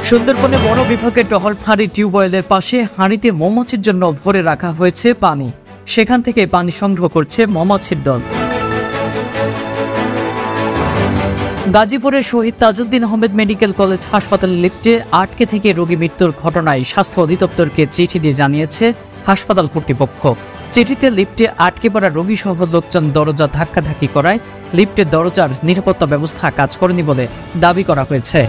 সুন্দরবনে বন বিভাগের টহল ফাঁড়ি টিউবওয়েলের পাশে হাঁড়িতে মৌমাছির জন্য ভরে রাখা হয়েছে পানি। সেখান থেকে পানি সংগ্রহ করছে মৌমাছির দল। গাজীপুরের শহীদ তাজউদ্দিন আহমেদ মেডিকেল কলেজ হাসপাতালের লিফটে আটকে থেকে রোগী মৃত্যুর ঘটনায় স্বাস্থ্য অধিদপ্তরকে চিঠি দিয়ে জানিয়েছে হাসপাতাল কর্তৃপক্ষ। চিঠিতে লিফটে আটকে পড়া রোগী সহ লোকজন দরজা ধাক্কাধাক্কি করায় লিফটের দরজার নিরাপত্তা ব্যবস্থা কাজ করেনি বলে দাবি করা হয়েছে।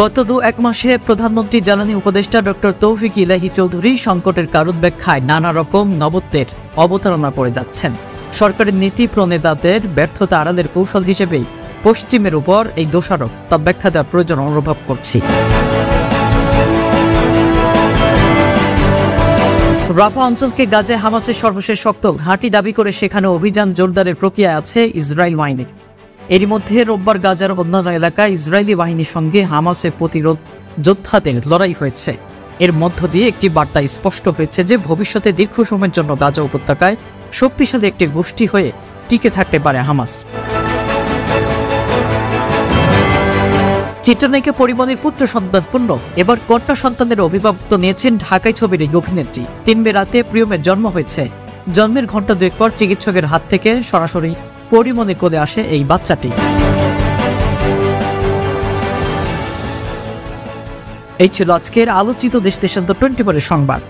গত 2-1 মাসে প্রধানমন্ত্রী জ্বালানি উপদেষ্টা ডক্টর তৌফিক ইলাহি চৌধুরী সংকটের কারণ ব্যাখ্যায় নানা রকম নবত্বের অবতারণা করে যাচ্ছেন। সরকারের নীতি প্রণেতাদের ব্যর্থতা আড়ালের কৌশল হিসেবেই পশ্চিমের উপর এই দোষারোপ তা ব্যাখ্যা দেওয়ার প্রয়োজন অনুভব করছি। রাফা অঞ্চলকে গাজায় হামাসের সর্বশেষ শক্ত ঘাঁটি দাবি করে সেখানে অভিযান জোরদারের প্রক্রিয়ায় আছে ইসরায়েল বাহিনী। এরই মধ্যে রোববার গাজার অন্যান্য এলাকায় ইসরায়েলি বাহিনীর সঙ্গে হামাসের প্রতিরোধ যোদ্ধাদের লড়াই হয়েছে। এর মধ্য দিয়ে একটি বার্তা স্পষ্ট হয়েছে যে ভবিষ্যতে দীর্ঘ সময়ের জন্য গাজা উপত্যকায় শক্তিশালী একটি গোষ্ঠী হয়ে টিকে থাকতে পারে হামাস। চিত্রনায়িকা পরিমণির পুত্র সন্তানপূর্ণ এবার কন্যা সন্তানের অভিভাবকত্ব নিয়েছেন ঢাকায় ছবির এই অভিনেত্রী। 3 মে রাতে প্রিয়মের জন্ম হয়েছে। জন্মের ঘণ্টা 2 পর চিকিৎসকের হাত থেকে সরাসরি পরিমণির কোলে আসে এই বাচ্চাটি। এই ছিল আজকের আলোচিত দেশ দেশান্তর 24 সংবাদ।